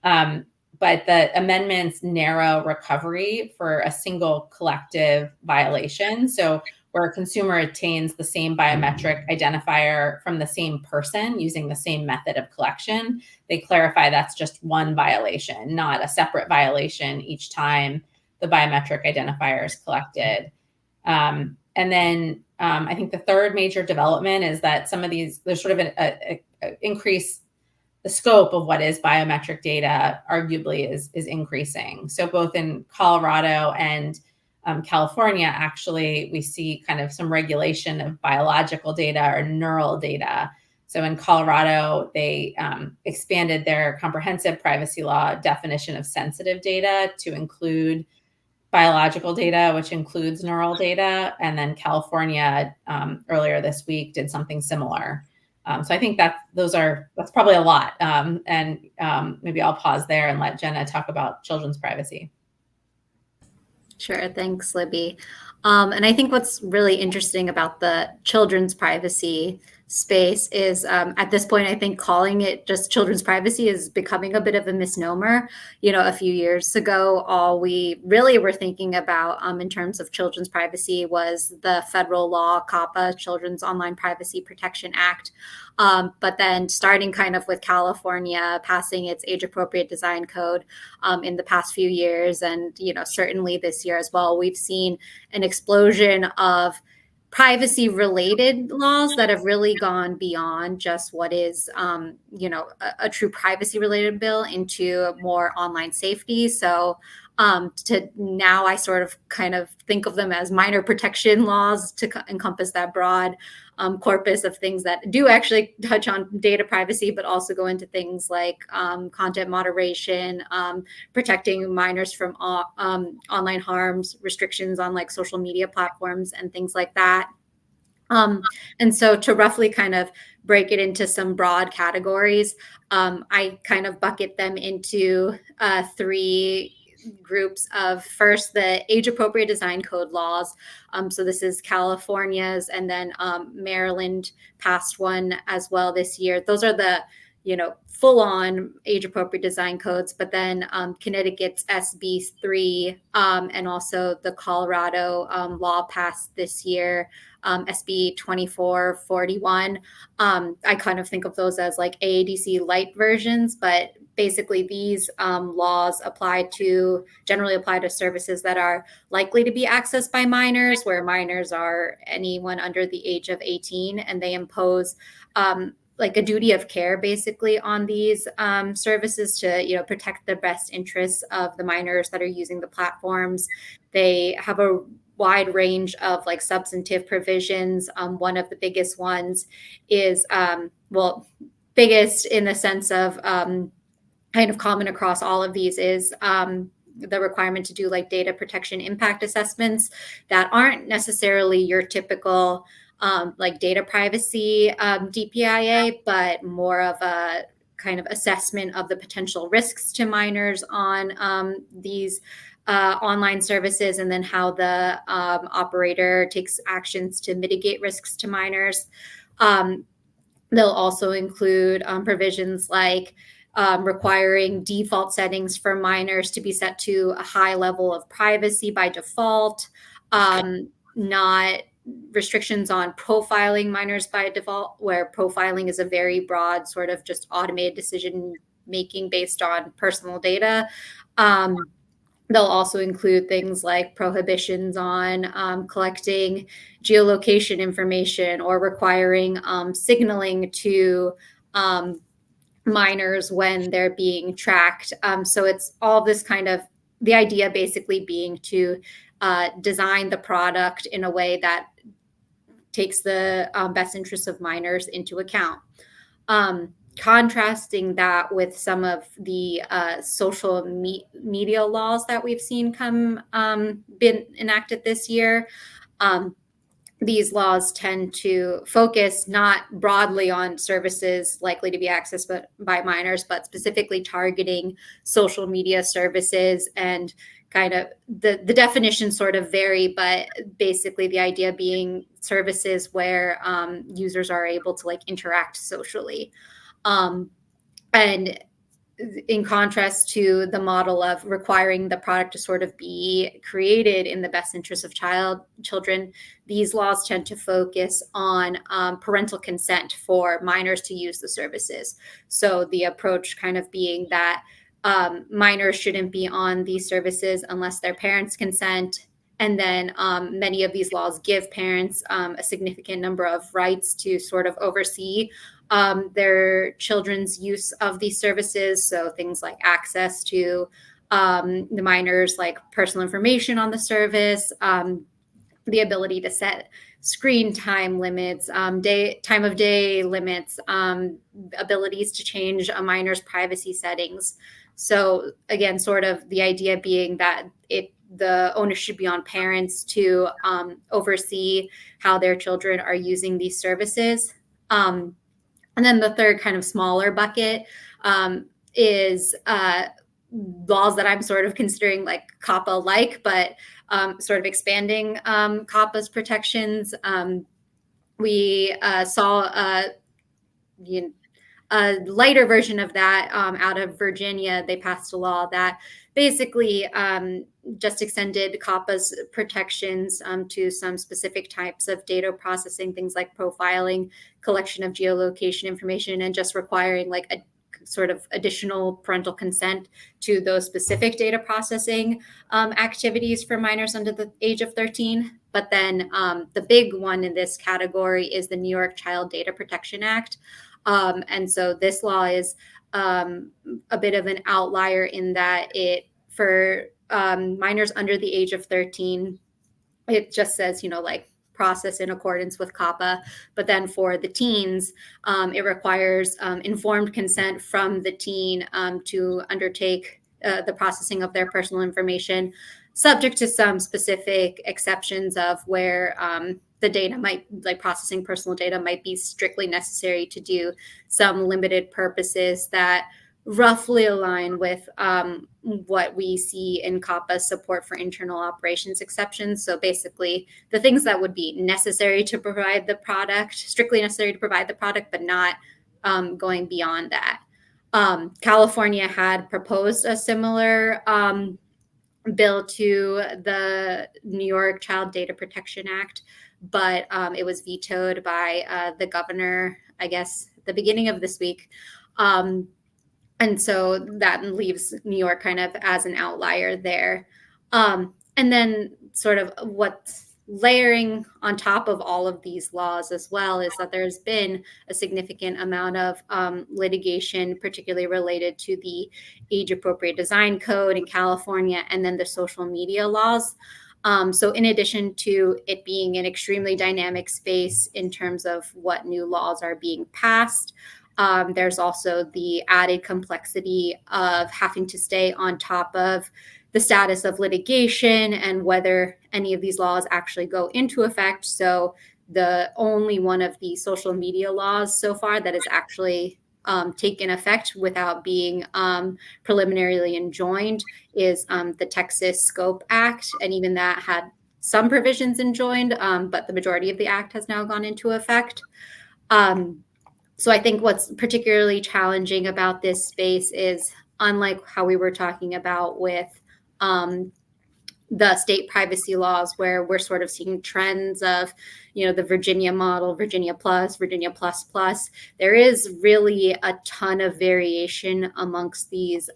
But the amendments narrow recovery for a single collective violation. So where a consumer obtains the same biometric identifier from the same person using the same method of collection, they clarify that's just one violation, not a separate violation each time the biometric identifier is collected. And then I think the third major development is that some of these, there's sort of an increase, the scope of what is biometric data arguably is increasing. So both in Colorado and California, actually, we see kind of some regulation of biological data or neural data. So in Colorado, they expanded their comprehensive privacy law definition of sensitive data to include biological data, which includes neural data. And then California earlier this week did something similar. So I think that's probably a lot. And maybe I'll pause there and let Jenna talk about children's privacy. Sure. Thanks, Libbie. And I think what's really interesting about the children's privacy space is at this point, I think calling it just children's privacy is becoming a bit of a misnomer. A few years ago, all we really were thinking about in terms of children's privacy was the federal law, COPPA, Children's Online Privacy Protection Act. But then starting kind of with California passing its age-appropriate design code in the past few years, and certainly this year as well, we've seen an explosion of privacy-related laws that have really gone beyond just what is, a true privacy-related bill into more online safety. So to now I sort of kind of think of them as minor protection laws to encompass that broad corpus of things that do actually touch on data privacy, but also go into things like content moderation, protecting minors from online harms, restrictions on like social media platforms and things like that. And so to roughly kind of break it into some broad categories, I kind of bucket them into 3 groups of, first, the age appropriate design code laws. So this is California's, and then Maryland passed one as well this year. Those are the full on age appropriate design codes, but then Connecticut's SB 3 and also the Colorado law passed this year, SB 2441. I kind of think of those as like AADC light versions, but basically these laws generally apply to services that are likely to be accessed by minors, where minors are anyone under the age of 18, and they impose like a duty of care basically on these services to protect the best interests of the minors that are using the platforms. They have a wide range of like substantive provisions. One of the biggest ones is biggest in the sense of kind of common across all of these is the requirement to do like data protection impact assessments that aren't necessarily your typical like data privacy DPIA, but more of a kind of assessment of the potential risks to minors on these online services, and then how the operator takes actions to mitigate risks to minors. They'll also include provisions like requiring default settings for minors to be set to a high level of privacy by default, not restrictions on profiling minors by default, where profiling is a very broad sort of just automated decision making based on personal data. They'll also include things like prohibitions on collecting geolocation information or requiring signaling to minors when they're being tracked. So it's all this kind of, the idea basically being to design the product in a way that takes the best interests of minors into account. Contrasting that with some of the social media laws that we've seen been enacted this year. These laws tend to focus not broadly on services likely to be accessed by minors, but specifically targeting social media services, and kind of the definitions sort of vary, but basically the idea being services where users are able to like interact socially. And in contrast to the model of requiring the product to sort of be created in the best interest of children, these laws tend to focus on parental consent for minors to use the services. So the approach kind of being that minors shouldn't be on these services unless their parents consent. And then many of these laws give parents a significant number of rights to sort of oversee their children's use of these services. So things like access to the minors, like personal information on the service, the ability to set screen time limits, time of day limits, abilities to change a minor's privacy settings. So again, sort of the idea being that the onus should be on parents to oversee how their children are using these services. And then the third kind of smaller bucket is laws that I'm sort of considering like COPPA-like, but sort of expanding COPPA's protections. We saw a lighter version of that out of Virginia. They passed a law that basically just extended COPPA's protections to some specific types of data processing, things like profiling, collection of geolocation information, and just requiring like a sort of additional parental consent to those specific data processing activities for minors under the age of 13. But then the big one in this category is the New York Child Data Protection Act. And so this law is a bit of an outlier in that for minors under the age of 13, it just says, like process in accordance with COPPA. But then for the teens, it requires informed consent from the teen to undertake the processing of their personal information, subject to some specific exceptions of where the data might, like processing personal data, might be strictly necessary to do some limited purposes that roughly align with what we see in COPPA's support for internal operations exceptions. So basically, the things that would be necessary to provide the product, strictly necessary to provide the product, but not going beyond that. California had proposed a similar bill to the New York Child Data Protection Act, but it was vetoed by the governor, I guess, at the beginning of this week. And so that leaves New York kind of as an outlier there. And then sort of what's layering on top of all of these laws as well is that there's been a significant amount of litigation, particularly related to the age-appropriate design code in California and then the social media laws. So in addition to it being an extremely dynamic space in terms of what new laws are being passed, there's also the added complexity of having to stay on top of the status of litigation and whether any of these laws actually go into effect. So the only one of the social media laws so far that has actually taken effect without being preliminarily enjoined is the Texas Scope Act. And even that had some provisions enjoined, but the majority of the act has now gone into effect. So I think what's particularly challenging about this space is, unlike how we were talking about with the state privacy laws, where we're sort of seeing trends of, the Virginia model, Virginia plus, Virginia plus plus, there is really a ton of variation amongst these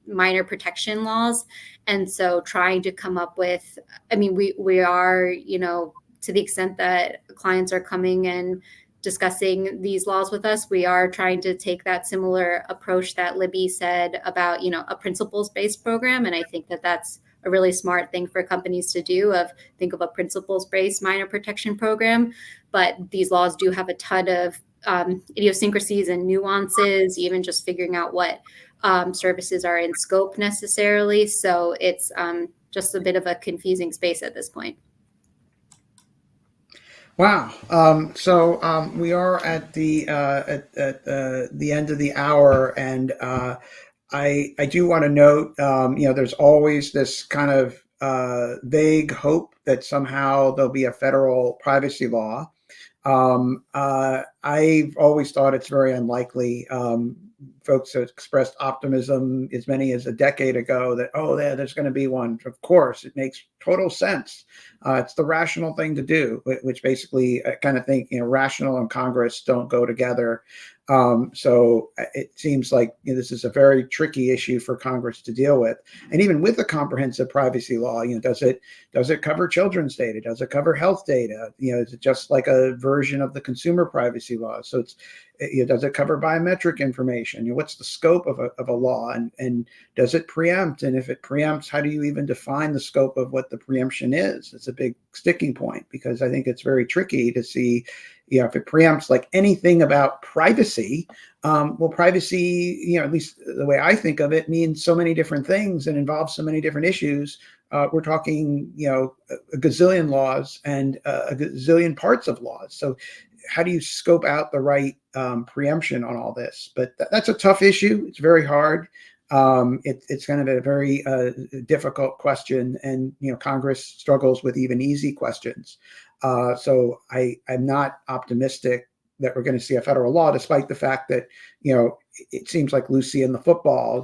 minor protection laws. And so trying to come up with, we are, to the extent that clients are coming and discussing these laws with us, we are trying to take that similar approach that Libbie said about, a principles-based program. And I think that that's a really smart thing for companies to do, of think of a principles-based minor protection program. But these laws do have a ton of idiosyncrasies and nuances, even just figuring out what services are in scope necessarily. So it's just a bit of a confusing space at this point. Wow. So we are at the end of the hour, and I do want to note, there's always this kind of vague hope that somehow there'll be a federal privacy law. I've always thought it's very unlikely. Folks have expressed optimism as many as a decade ago that, there's going to be one. Of course, it makes total sense. It's the rational thing to do, which basically I kind of think, rational and Congress don't go together. So it seems like this is a very tricky issue for Congress to deal with. And even with a comprehensive privacy law, does it cover children's data? Does it cover health data? Is it just like a version of the consumer privacy law? So does it cover biometric information? What's the scope of a law, and does it preempt? And if it preempts, how do you even define the scope of what the preemption is? It's a big sticking point, because I think it's very tricky to see, if it preempts like anything about privacy. Privacy, at least the way I think of it, means so many different things and involves so many different issues. We're talking, a gazillion laws and a gazillion parts of laws. So how do you scope out the right preemption on all this? But that's a tough issue. It's very hard. It's kind of a very difficult question, and Congress struggles with even easy questions. So I'm not optimistic that we're going to see a federal law, despite the fact that it seems like Lucy in the football.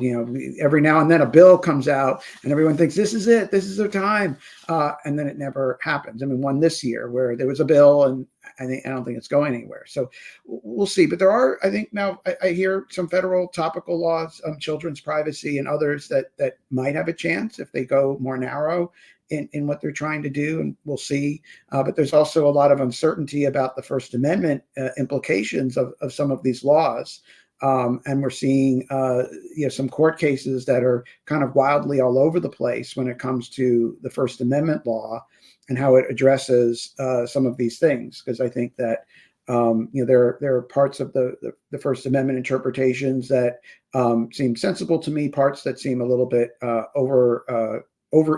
Every now and then a bill comes out, and everyone thinks this is it, this is their time, and then it never happens. One this year where there was a bill, and I don't think it's going anywhere. So we'll see. But there are, I think now, I hear some federal topical laws on children's privacy and others that might have a chance if they go more narrow in what they're trying to do, and we'll see. But there's also a lot of uncertainty about the First Amendment implications of some of these laws. And we're seeing some court cases that are kind of wildly all over the place when it comes to the First Amendment law. and how it addresses some of these things. Because I think that there are parts of the First Amendment interpretations that seem sensible to me, parts that seem a little bit over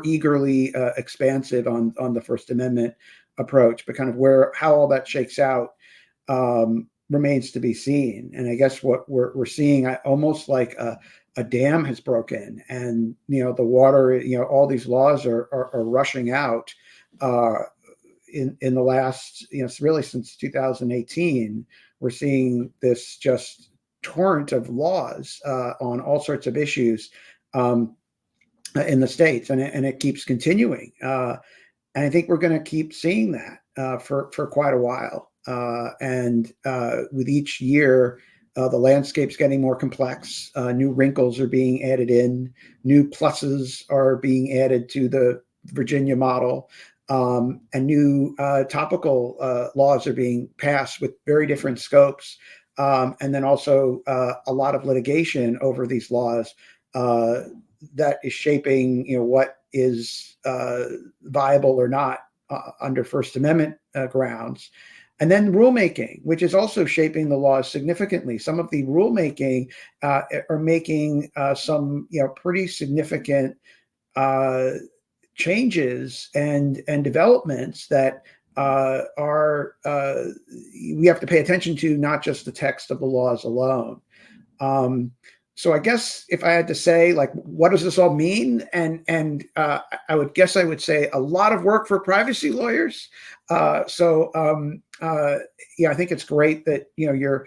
eagerly expansive on the First Amendment approach, but kind of how all that shakes out remains to be seen. And I guess what we're seeing, almost like a dam has broken, and the water, all these laws are rushing out. In the last, really since 2018, we're seeing this just torrent of laws on all sorts of issues in the states, and it keeps continuing. And I think we're going to keep seeing that for quite a while. And with each year, the landscape's getting more complex. New wrinkles are being added in. New pluses are being added to the Virginia model. And new topical laws are being passed with very different scopes. And then also a lot of litigation over these laws that is shaping, what is viable or not under First Amendment grounds. And then rulemaking, which is also shaping the laws significantly. Some of the rulemaking are making some, pretty significant changes and developments that we have to pay attention to, not just the text of the laws alone. So I guess if I had to say, like, what does this all mean? And I would say a lot of work for privacy lawyers. I think it's great that you're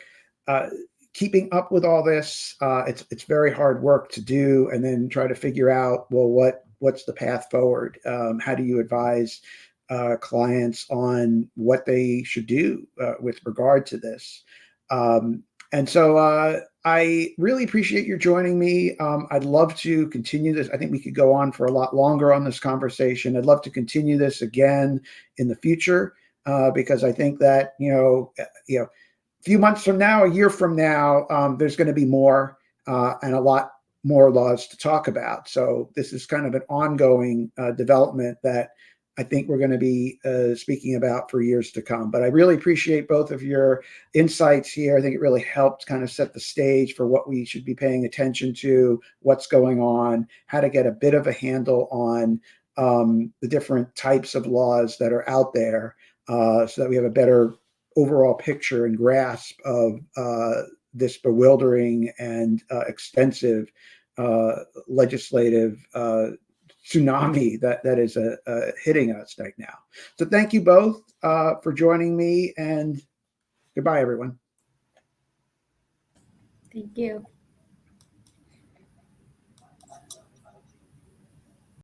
keeping up with all this. It's very hard work to do, and then try to figure out, well, what's the path forward? How do you advise clients on what they should do with regard to this? And so I really appreciate you joining me. I'd love to continue this. I think we could go on for a lot longer on this conversation. I'd love to continue this again in the future because I think that, a few months from now, a year from now, there's going to be more and a lot more laws to talk about. So this is kind of an ongoing development that I think we're going to be speaking about for years to come. But I really appreciate both of your insights here. I think it really helped kind of set the stage for what we should be paying attention to, what's going on, how to get a bit of a handle on the different types of laws that are out there so that we have a better overall picture and grasp of this bewildering and extensive legislative tsunami that is hitting us right now. So thank you both for joining me, and goodbye, everyone. Thank you.